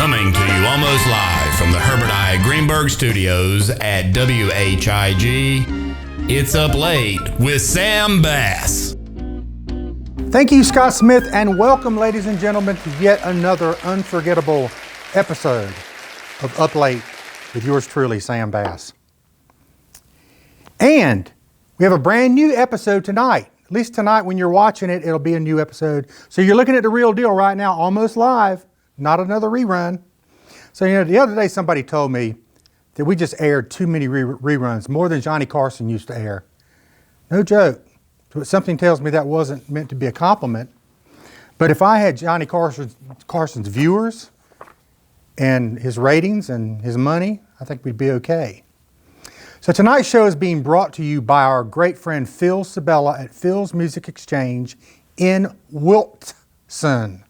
Coming to you almost live from the Herbert I. Greenberg Studios at WHIG, it's Up Late with Sam Bass. Thank you, Scott Smith, and welcome, ladies and gentlemen, to yet another unforgettable episode of Up Late with yours truly, Sam Bass. And we have a brand new episode tonight. At least tonight when you're watching it, it'll be a new episode. So you're looking at the real deal right now, almost live, not another rerun. So, the other day somebody told me that we just aired too many reruns, more than Johnny Carson used to air. No joke. Something tells me that wasn't meant to be a compliment. But if I had Johnny Carson's viewers and his ratings and his money, I think we'd be okay. So tonight's show is being brought to you by our great friend Phil Sabella at Phil's Music Exchange in Wilton,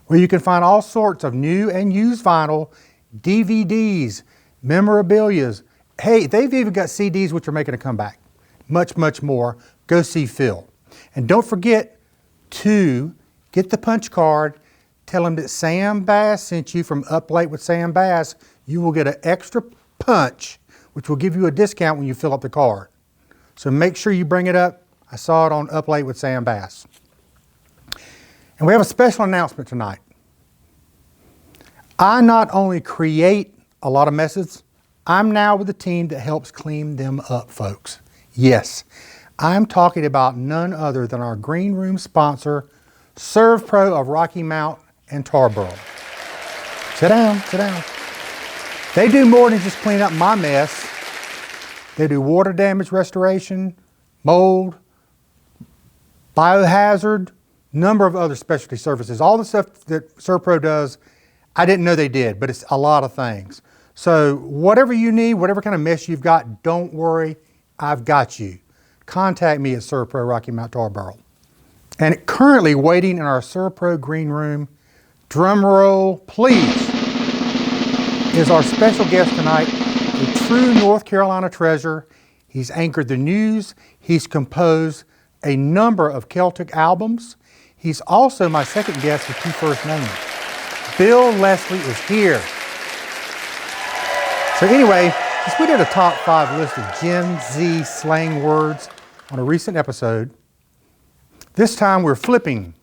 where you can find all sorts of new and used vinyl, DVDs, memorabilia. Hey, they've even got CDs which are making a comeback. Much, much more. Go see Phil. And don't forget to get the punch card. Tell him that Sam Bass sent you from Up Late with Sam Bass. You will get an extra punch, which will give you a discount when you fill up the card. So make sure you bring it up. I saw it on Up Late with Sam Bass. And we have a special announcement tonight. I not only create a lot of messes, I'm now with a team that helps clean them up, folks. Yes, I'm talking about none other than our green room sponsor, Serve Pro of Rocky Mount and Tarboro. Sit down, sit down. They do more than just clean up my mess. They do water damage restoration, mold, biohazard, number of other specialty services. All the stuff that ServPro does, I didn't know they did, but it's a lot of things. So whatever you need, whatever kind of mess you've got, don't worry, I've got you. Contact me at ServPro Rocky Mount Tarboro. And currently waiting in our ServPro green room, drum roll please, is our special guest tonight, a true North Carolina treasure. He's anchored the news. He's composed a number of Celtic albums. He's also my second guest with two first names. Bill Leslie is here. So anyway, since we did a top 5 list of Gen Z slang words on a recent episode, this time we're flipping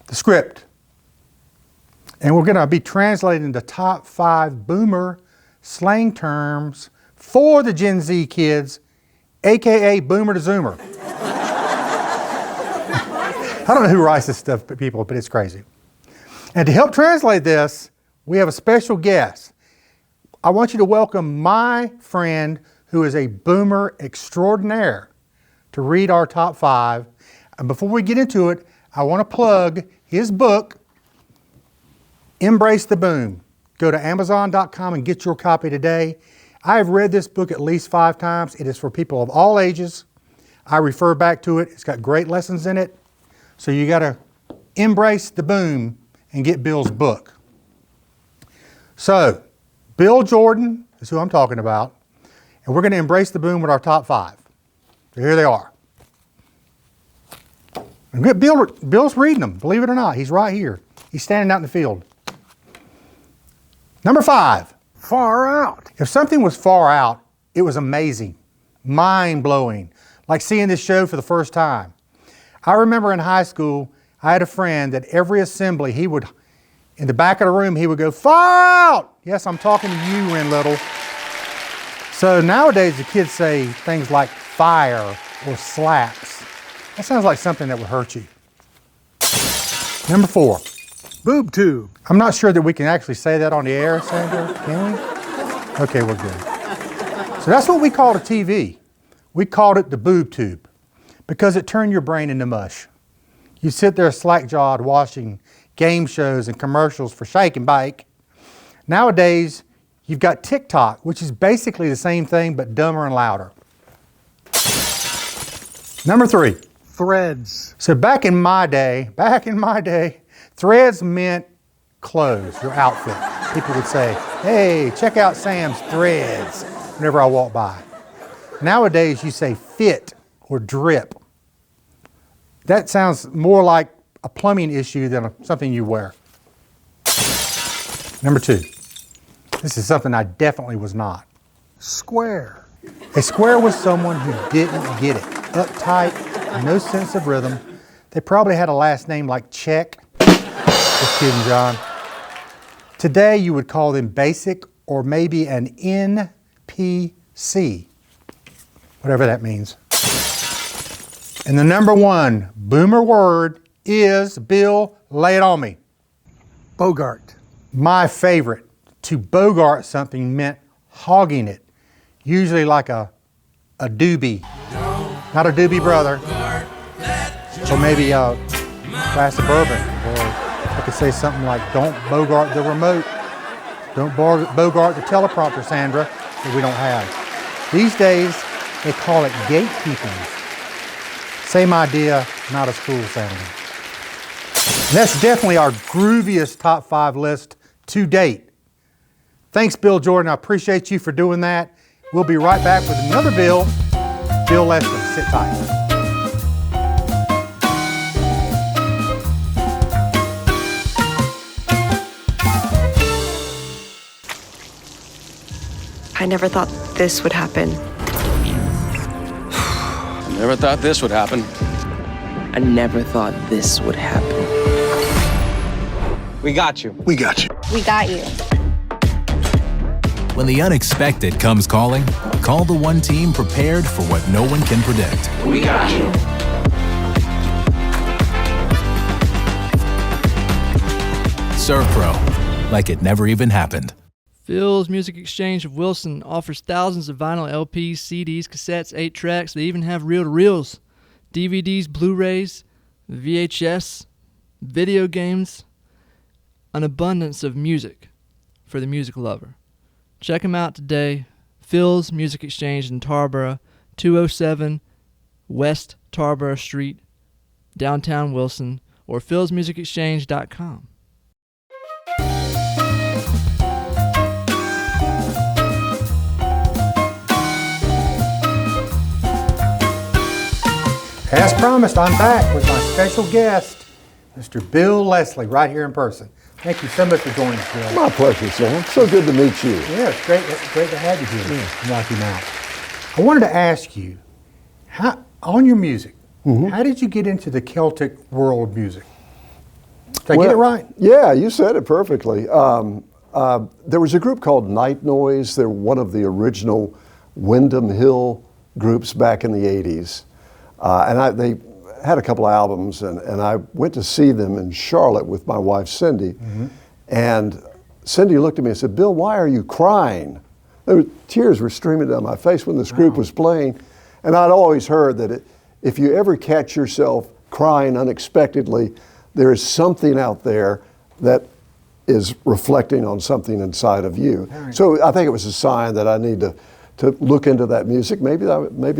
the script. And we're going to be translating the top 5 boomer slang terms for the Gen Z kids, aka boomer to zoomer. I don't know who writes this stuff, people, but it's crazy. And to help translate this, we have a special guest. I want you to welcome my friend who is a boomer extraordinaire to read our top 5. And before we get into it, I want to plug his book, Embrace the Boom. Go to Amazon.com and get your copy today. I have read this book at least 5 times. It is for people of all ages. I refer back to it. It's got great lessons in it. So you got to embrace the boom and get Bill's book. So, Bill Jordan is who I'm talking about, and we're going to embrace the boom with our top 5. So here they are. And Bill's reading them, believe it or not. He's right here. He's standing out in the field. Number 5. Far out. If something was far out, it was amazing, mind-blowing, like seeing this show for the first time. I remember in high school, I had a friend that every assembly, he would, in the back of the room, he would go, far out! Yes, I'm talking to you, Ren Little. So nowadays, the kids say things like fire or slaps. That sounds like something that would hurt you. Number 4. Boob tube. I'm not sure that we can actually say that on the air, Sandra. Can we? Okay, we're good. So that's what we called a TV. We called it the boob tube because it turned your brain into mush. You sit there slack-jawed watching game shows and commercials for Shake and Bake. Nowadays, you've got TikTok, which is basically the same thing but dumber and louder. Number 3. Threads. So back in my day, threads meant clothes, your outfit. People would say, hey, check out Sam's threads whenever I walk by. Nowadays, you say fit or drip. That sounds more like a plumbing issue than something you wear. Number 2. This is something I definitely was not. Square. A square was someone who didn't get it. Uptight, no sense of rhythm. They probably had a last name like Check. Just kidding, John. Today you would call them basic or maybe an NPC. Whatever that means. And the number 1 boomer word is, Bill, lay it on me. Bogart. My favorite. To bogart something meant hogging it. Usually like a doobie. Not a doobie brother. Or maybe a glass of bourbon. Or I could say something like, don't bogart the remote. Don't bogart the teleprompter, Sandra, that we don't have. These days, they call it gatekeeping. Same idea, not as cool sounding. And that's definitely our grooviest top 5 list to date. Thanks, Bill Jordan. I appreciate you for doing that. We'll be right back with another Bill. Bill Leslie. Sit tight. I never thought this would happen. Never thought this would happen. I never thought this would happen. We got you. We got you. We got you. When the unexpected comes calling, call the one team prepared for what no one can predict. We got you. Serve Pro, like it never even happened. Phil's Music Exchange of Wilson offers thousands of vinyl LPs, CDs, cassettes, 8 tracks. They even have reel-to-reels, DVDs, Blu-rays, VHS, video games, an abundance of music for the music lover. Check them out today. Phil's Music Exchange in Tarboro, 207 West Tarboro Street, downtown Wilson, or philsmusicexchange.com. As promised, I'm back with my special guest, Mr. Bill Leslie, right here in person. Thank you so much for joining us, Bill. My pleasure, Sam. So good to meet you. Yeah, it's great to have you here in Rocky Mount. I wanted to ask you, on your music, how did you get into the Celtic world music? Did I get it right? Yeah, you said it perfectly. There was a group called Night Noise. They're one of the original Windham Hill groups back in the 80s. And they had a couple of albums, and I went to see them in Charlotte with my wife, Cindy. And Cindy looked at me and said, Bill, why are you crying? Tears were streaming down my face when this group was playing. And I'd always heard that if you ever catch yourself crying unexpectedly, there is something out there that is reflecting on something inside of you. So I think it was a sign that I need to look into that music. Maybe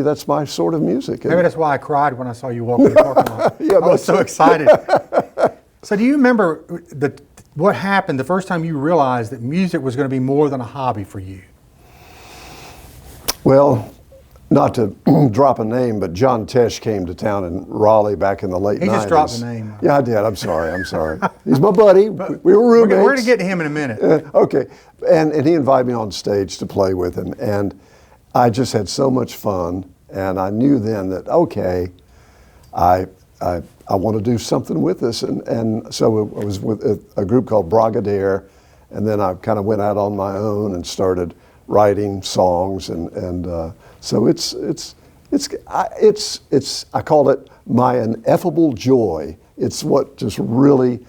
that's my sort of music. Maybe that's why I cried when I saw you walk in the parking lot. Yeah, I was so excited. So do you remember what happened the first time you realized that music was going to be more than a hobby for you? Well, not to drop a name, but John Tesh came to town in Raleigh back in the late 90s. He just dropped the name. Yeah, I did. I'm sorry. He's my buddy. We were roommates. We're going to get to him in a minute. Okay. And he invited me on stage to play with him. And I just had so much fun. And I knew then that, okay, I want to do something with this. And so I was with a group called Brigadier. And then I kind of went out on my own and started writing songs. So I call it my ineffable joy. It's what just really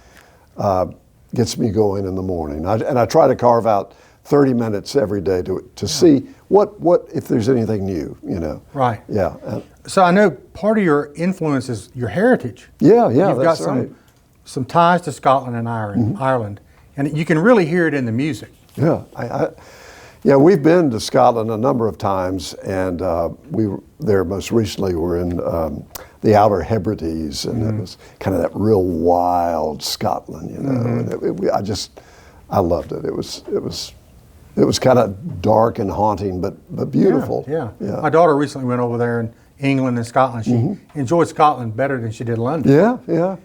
gets me going in the morning. I try to carve out 30 minutes every day to see what if there's anything new, you know. Right. Yeah. So I know part of your influence is your heritage. Yeah, You've that's got right. some ties to Scotland and Ireland, and you can really hear it in the music. Yeah, yeah, we've been to Scotland a number of times, and we were there most recently. We're in the Outer Hebrides, and it was kind of that real wild Scotland, you know. And I loved it. It was kind of dark and haunting, but beautiful. Yeah. My daughter recently went over there in England and Scotland. She enjoyed Scotland better than she did London. Yeah.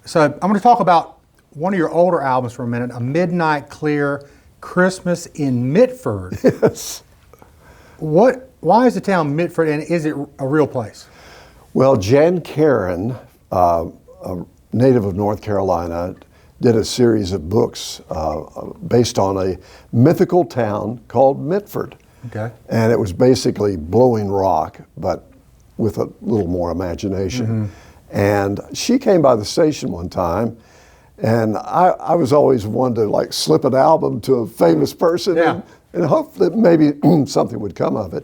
So I'm going to talk about one of your older albums for a minute, A Midnight Clear, Christmas in Mitford. Yes. Why is the town Mitford, and is it a real place? Well, Jan Karen, a native of North Carolina, did a series of books based on a mythical town called Mitford. Okay. And it was basically blowing rock, but with a little more imagination. Mm-hmm. And she came by the station one time, and I was always one to like slip an album to a famous person Yeah. and hope that maybe something would come of it.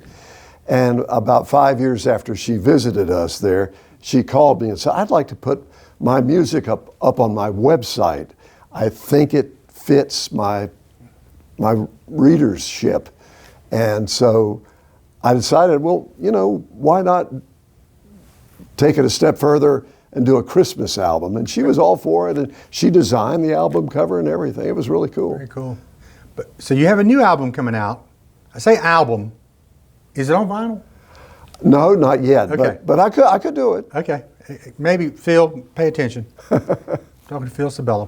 And about 5 years after she visited us there, she called me and said, I'd like to put my music up on my website. I think it fits my readership. And so I decided, well, why not take it a step further and do a Christmas album? And she was all for it, and she designed the album cover and everything. It was really cool. Very cool. So you have a new album coming out. I say album. Is it on vinyl? No, not yet. Okay. But I could do it. Okay. Maybe Phil, pay attention. Talking to Phil Sabella.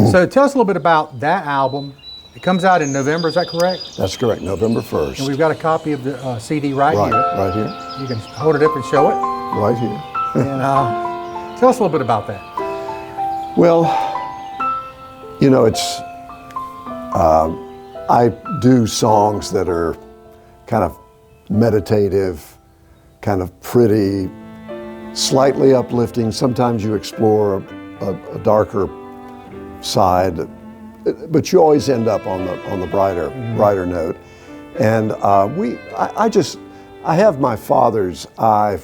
So tell us a little bit about that album. It comes out in November, is that correct? That's correct, November 1st. And we've got a copy of the CD right here. Right here. You can hold it up and show it. Right here. And tell us a little bit about that. Well, it's, I do songs that are kind of meditative, kind of pretty, slightly uplifting. Sometimes you explore a darker side, but you always end up on the brighter note. And I have my father's eye.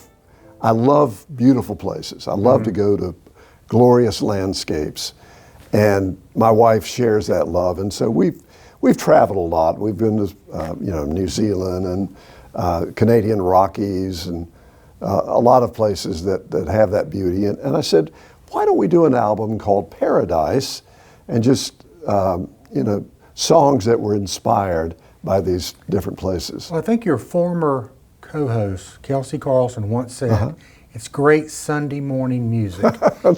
I love beautiful places. I love to go to glorious landscapes, and my wife shares that love. And so we've traveled a lot. We've been to New Zealand and Canadian Rockies and a lot of places that have that beauty. And I said, why don't we do an album called Paradise, and just songs that were inspired by these different places. Well, I think your former co-host, Kelsey Carlson, once said, it's great Sunday morning music.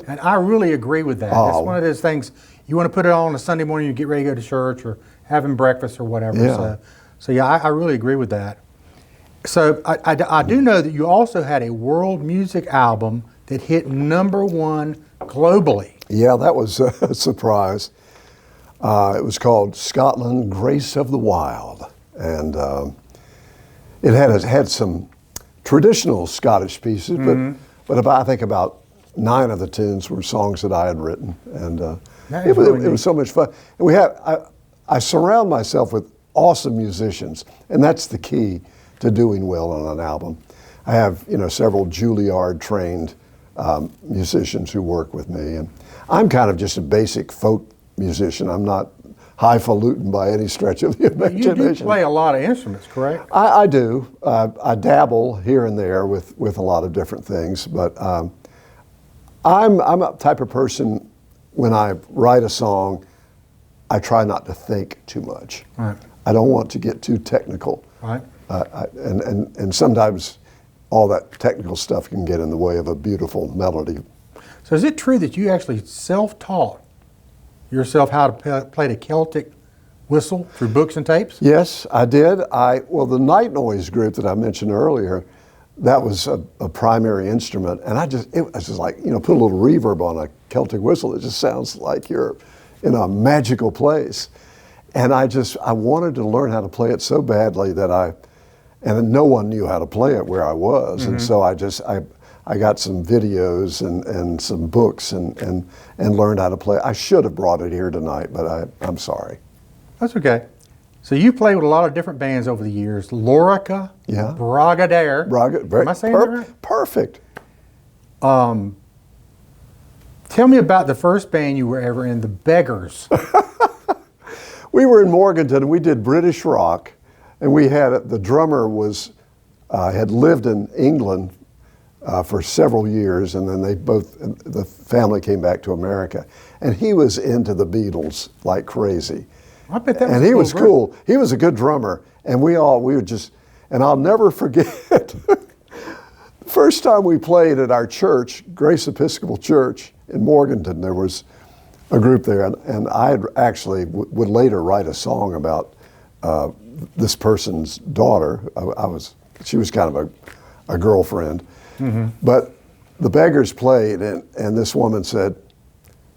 And I really agree with that. Oh. It's one of those things, you want to put it on a Sunday morning, you get ready to go to church or having breakfast or whatever. Yeah. So yeah, I really agree with that. So I do know that you also had a world music album that hit #1 globally. Yeah, that was a surprise. It was called Scotland, Grace of the Wild. And it had some traditional Scottish pieces, but I think about 9 of the tunes were songs that I had written. And it was so much fun. And I surround myself with awesome musicians, and that's the key to doing well on an album. I have several Juilliard trained musicians who work with me, and I'm kind of just a basic folk musician. I'm not highfalutin by any stretch of the imagination. You do play a lot of instruments, correct? I do. I dabble here and there with a lot of different things, but I'm a type of person, when I write a song, I try not to think too much. Right. I don't want to get too technical. Right. And sometimes all that technical stuff can get in the way of a beautiful melody. So is it true that you actually self-taught yourself how to play the Celtic whistle through books and tapes? Yes, I did. The Night Noise group that I mentioned earlier, that was a primary instrument, and it was just like, put a little reverb on a Celtic whistle. It just sounds like you're in a magical place. And I wanted to learn how to play it so badly that and no one knew how to play it where I was. And so I got some videos and some books and learned how to play. I should have brought it here tonight, but I'm sorry. That's okay. So you played with a lot of different bands over the years. Lorica, Yeah. Bragadair. Am I saying that right? Perfect. Tell me about the first band you were ever in, the Beggars. We were in Morganton, and we did British rock, and the drummer had lived in England for several years, and then the family came back to America, and he was into the Beatles like crazy. I bet that was And he cool was group. cool. He was a good drummer, and we were just, and I'll never forget, first time we played at our church, Grace Episcopal Church in Morganton, there was a group there, and I actually would later write a song about this person's daughter. She was kind of a girlfriend, but the Beggars played, and this woman said,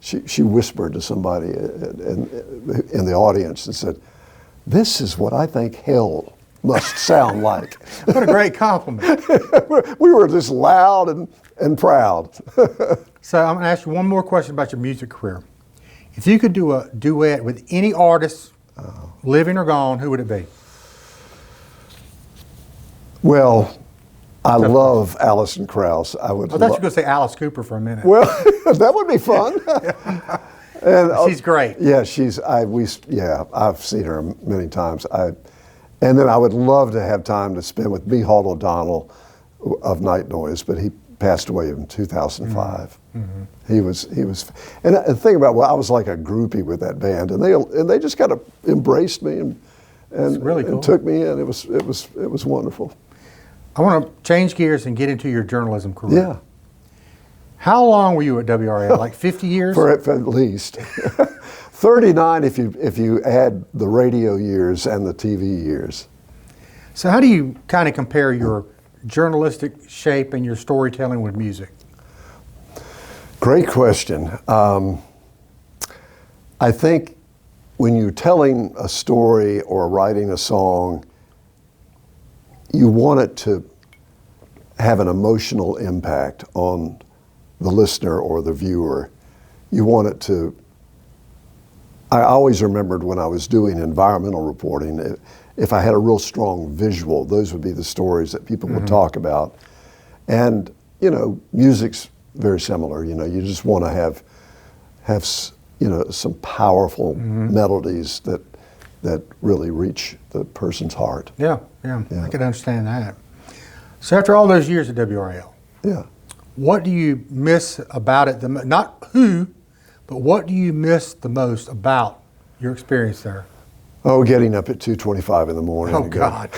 she whispered to somebody in the audience and said, "This is what I think hell must sound like." What a great compliment. We were just loud and proud. So I'm going to ask you one more question about your music career. If you could do a duet with any artist, living or gone, who would it be? Well, I love Alison Krauss. I thought you were going to say Alice Cooper for a minute. Well, that would be fun. And she's great. Yeah, I've seen her many times. And then I would love to have time to spend with Micheál O'Donnell of Night Noise, but he passed away in 2005. He was, and the thing about, I was like a groupie with that band, and they just kind of embraced me and really cool. and took me in. It was wonderful. I want to change gears and get into your journalism career. Yeah. How long were you at WRAL? Like 50 years? For at least 39 if you add the radio years and the TV years. So how do you kind of compare your journalistic shape and your storytelling with music? Great question. I think when you're telling a story or writing a song, you want it to have an emotional impact on the listener or the viewer. You want it to, I always remembered when I was doing environmental reporting, if I had a real strong visual, those would be the stories that people would talk about. And, music's very similar. You just want to have some powerful melodies that really reach the person's heart. Yeah, I can understand that. So after all those years at WRAL, what do you miss about it? Not who, but what do you miss the most about your experience there? Oh, getting up at 2:25 in the morning. Oh, God.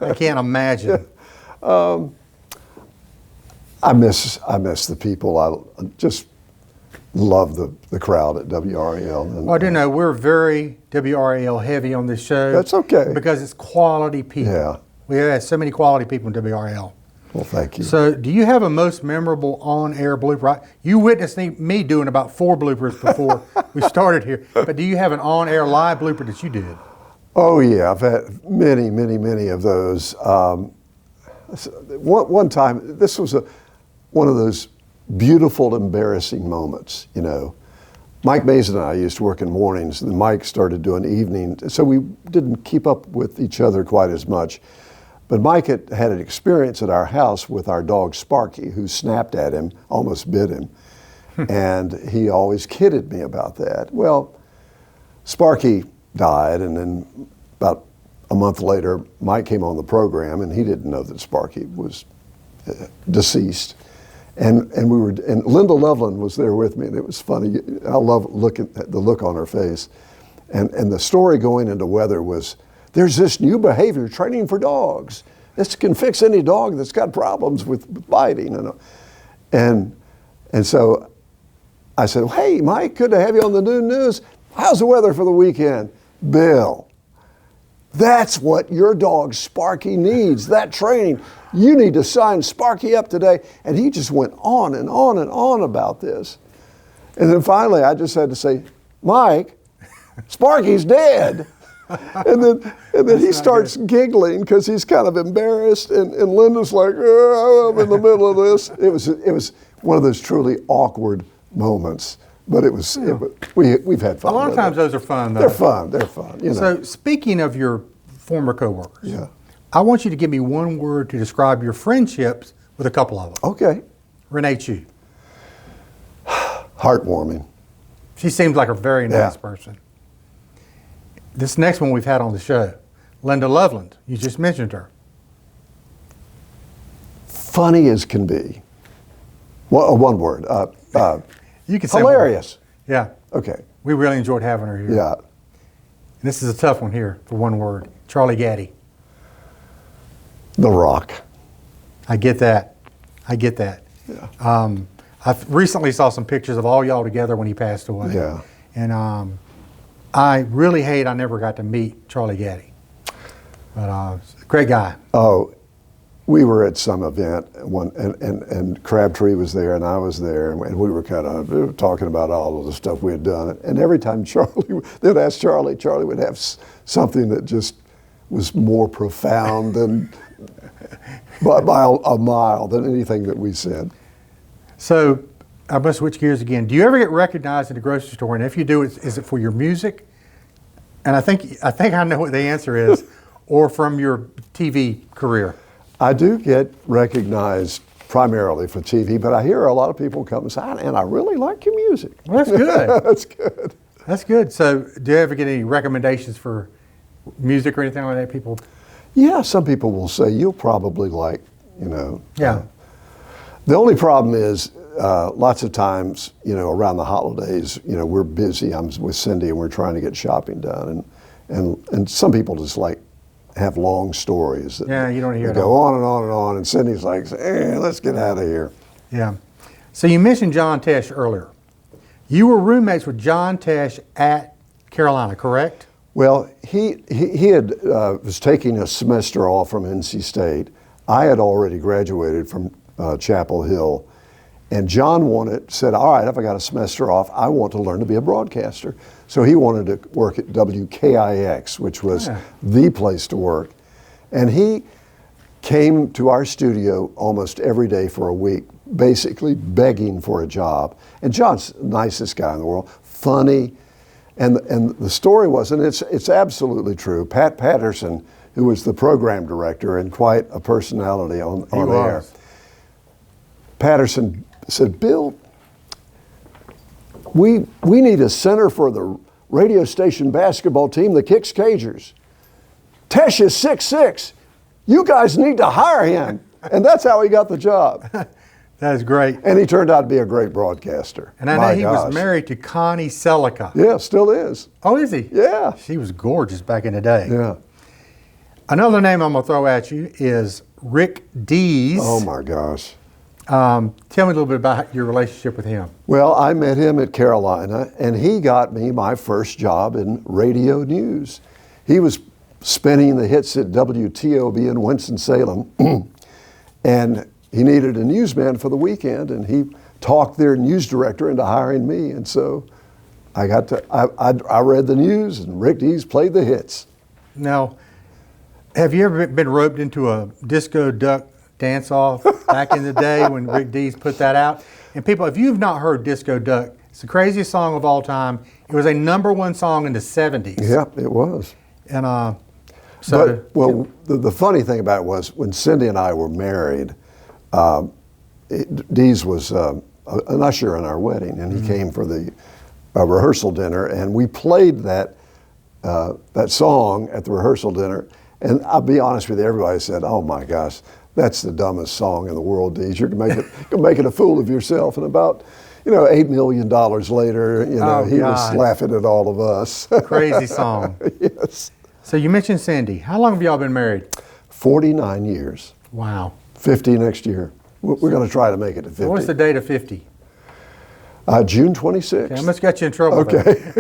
I can't imagine. I miss the people. I just love the crowd at WRAL. Well, I do know we're very WRAL heavy on this show. That's okay. Because it's quality people. Yeah. We have so many quality people in WRAL. Well, thank you. So do you have a most memorable on-air blooper? You witnessed me doing about 4 bloopers before we started here, but do you have an on-air live blooper that you did? Oh, yeah. I've had many of those. One time, this was one of those beautiful, embarrassing moments, Mike Mason and I used to work in mornings, and then Mike started doing evening, so we didn't keep up with each other quite as much. But Mike had an experience at our house with our dog Sparky, who snapped at him, almost bit him. And he always kidded me about that. Well, Sparky died, and then about a month later, Mike came on the program, and he didn't know that Sparky was deceased. And Linda Loveland was there with me, and it was funny. I love looking at the look on her face. And the story going into weather was, there's this new behavior training for dogs. This can fix any dog that's got problems with biting. And so I said, hey, Mike, good to have you on the noon news. How's the weather for the weekend? Bill, that's what your dog Sparky needs, that training. You need to sign Sparky up today. And he just went on and on and on about this. And then finally I just had to say, Mike, Sparky's dead. And then he starts giggling because he's kind of embarrassed, and Linda's like, oh, I'm in the middle of this. It was one of those truly awkward moments, but we've had fun. A lot of times those are fun, though. They're fun. So speaking of your former coworkers, I want you to give me one word to describe your friendships with a couple of them. Okay. Renee Chu. Heartwarming. She seems like a very nice person. This next one we've had on the show, Linda Loveland. You just mentioned her. Funny as can be. One word. You can say hilarious. Yeah. Okay. We really enjoyed having her here. Yeah. And this is a tough one here for one word. Charlie Gaddy. The Rock. I get that. Yeah. I recently saw some pictures of all y'all together when he passed away. Yeah. And I really hate I never got to meet Charlie Gaddy. But great guy. Oh, we were at some event and Crabtree was there and I was there, and we were kind of talking about all of the stuff we had done. And every time they'd ask Charlie would have something that just was more profound than by a mile than anything that we said. So I'm going to switch gears again. Do you ever get recognized in the grocery store? And if you do, is it for your music? And I think I know what the answer is, or from your TV career. I do get recognized primarily for TV, but I hear a lot of people come and say, and I really like your music. Well, that's good. That's good. That's good. So do you ever get any recommendations for music or anything like that, people? Yeah, some people will say, you'll probably like, Yeah. The only problem is lots of times, around the holidays, we're busy. I'm with Cindy and we're trying to get shopping done. And some people just have long stories that you don't hear it go all. on and on and on. And Cindy's like, let's get out of here. Yeah. So you mentioned John Tesh earlier. You were roommates with John Tesh at Carolina, correct? Well, he was taking a semester off from NC State. I had already graduated from Chapel Hill. And John said, all right, if I got a semester off, I want to learn to be a broadcaster. So he wanted to work at WKIX, which was the place to work. And he came to our studio almost every day for a week, basically begging for a job. And John's the nicest guy in the world, funny. And the story was, and it's absolutely true, Pat Patterson, who was the program director and quite a personality on air. Patterson said, Bill, we need a center for the radio station basketball team, the Kicks Cagers. Tesh is 6'6". You guys need to hire him. And that's how he got the job. That is great. And he turned out to be a great broadcaster. And I know he was married to Connie Selica. Yeah, still is. Oh, is he? Yeah. She was gorgeous back in the day. Yeah. Another name I'm going to throw at you is Rick Dees. Oh, my gosh. Tell me a little bit about your relationship with him. Well, I met him at Carolina, and he got me my first job in radio news. He was spinning the hits at WTOB in Winston-Salem, and he needed a newsman for the weekend, and he talked their news director into hiring me, and so I read the news, and Rick Dees played the hits. Now, have you ever been roped into a disco duck dance-off back in the day when Rick Dees put that out? And people, if you've not heard Disco Duck, it's the craziest song of all time. It was a #1 song in the 70s. Yeah, it was. And the funny thing about it was when Cindy and I were married, Dees was an usher in our wedding, and he came for the rehearsal dinner, and we played that song at the rehearsal dinner. And I'll be honest with you, everybody said, "Oh my gosh, that's the dumbest song in the world, Dees. You're making a fool of yourself." And about, $8 million later, he was laughing at all of us. Crazy song. Yes. So you mentioned Cindy. How long have y'all been married? 49 years. Wow. 50 next year. We're going to try to make it to 50. What's the date of 50? June 26th. Okay, I must got you in trouble. Okay.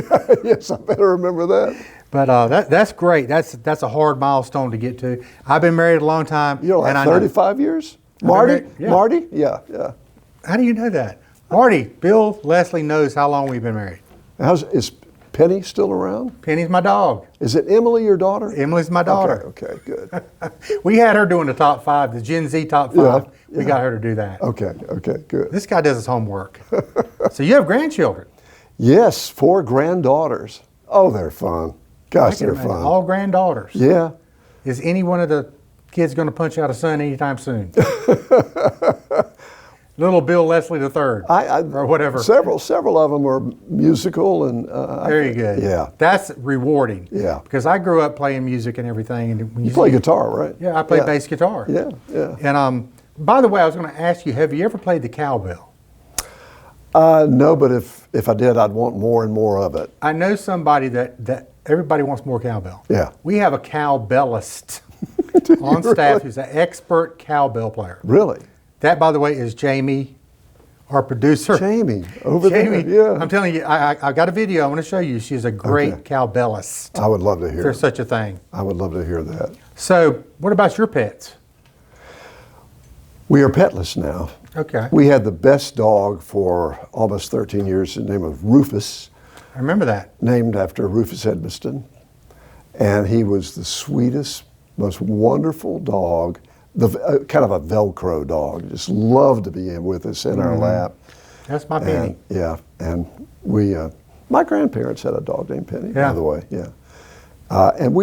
Yes, I better remember that. But that's great. That's a hard milestone to get to. I've been married a long time. You know, like 35 years? Marty? Yeah. Marty? Yeah, yeah. How do you know that? Marty, Bill Leslie knows how long we've been married. Is Penny still around? Penny's my dog. Is it Emily, your daughter? Emily's my daughter. Okay, good. We had her doing the top 5, the Gen Z top 5. Yeah, We got her to do that. Okay, good. This guy does his homework. So you have grandchildren. Yes, 4 granddaughters. Oh, they're fun. Gosh, they're fun. All granddaughters. Yeah. Is any one of the kids going to punch out a son anytime soon? Little Bill Leslie III, or whatever. Several of them were musical, and very good. Yeah, that's rewarding. Yeah, because I grew up playing music and everything. And you play guitar, right? Yeah, I play bass guitar. Yeah. And by the way, I was going to ask you: have you ever played the cowbell? No, but if I did, I'd want more and more of it. I know somebody that everybody wants more cowbell. Yeah, we have a cowbellist on staff who's an expert cowbell player. Really? That, by the way, is Jamie our producer. Jamie, over Jamie, there, yeah. I'm telling you, I got a video I want to show you. She's a great Okay. cowbellist. I would love to If hear there's it. such a thing. I would love to hear that. So, what about your pets? We are petless now. Okay. We had the best dog for almost 13 years, the name of Rufus, I remember that. named after Rufus Edmiston. And he was the sweetest, most wonderful dog, kind of a Velcro dog. Just loved to be in with us in our lap. That's my Penny. Yeah, and we, my grandparents had a dog named Penny, Yeah. by the way, yeah. And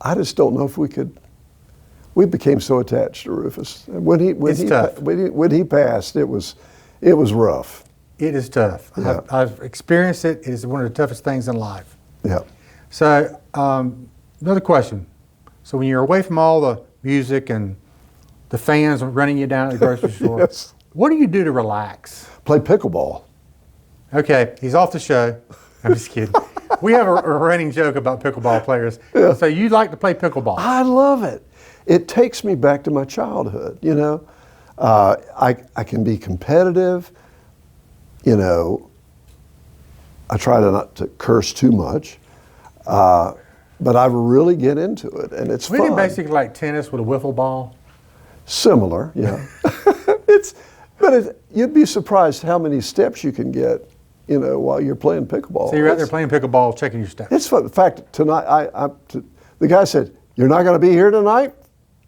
I just don't know if we could. We became so attached to Rufus. And when It's tough. when he passed, it was rough. It is tough. Yeah. I've experienced it. It is one of the toughest things in life. Yeah. So, another question. So, when you're away from all the music and the fans running you down at the grocery store, Yes. what do you do to relax? Play pickleball. Okay, he's off the show. I'm just kidding. We have a running joke about pickleball players. Yeah. So, you like to play pickleball? I love it. It takes me back to my childhood, you know. I can be competitive, you know. I try to not to curse too much, but I really get into it, and it's Isn't fun. it basically like tennis with a wiffle ball? Similar, yeah. You'd be surprised how many steps you can get, you know, while you're playing pickleball. So, you're out there playing pickleball, checking your steps. It's fun. In fact, tonight, the guy said, "You're not going to be here tonight?"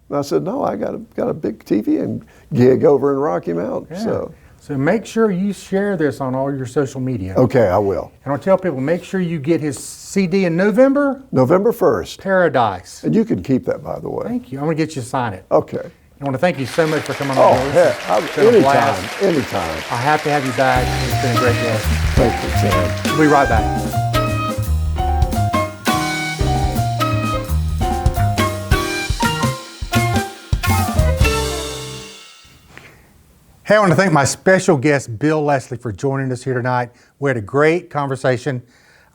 And I said, "No, I got a big TV and gig over in Rocky Mount." Yeah. So make sure you share this on all your social media. Okay, I will. And I'll tell people, make sure you get his CD in November, November 1st. Paradise. And you can keep that, by the way. Thank you. I'm going to get you to sign it. Okay. I want to thank you so much for coming on. Oh, the heck, It's been a blast. anytime. I have to have you back. It's been a great guest. Thank you, Sam. We'll be right back. Hey, I want to thank my special guest, Bill Leslie, for joining us here tonight. We had a great conversation.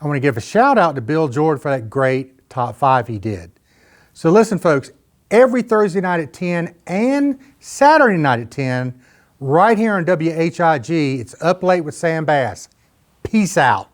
I want to give a shout out to Bill Jordan for that great top 5 he did. So listen, folks, every Thursday night at 10 and Saturday night at 10, right here on WHIG, it's Up Late with Sam Bass. Peace out.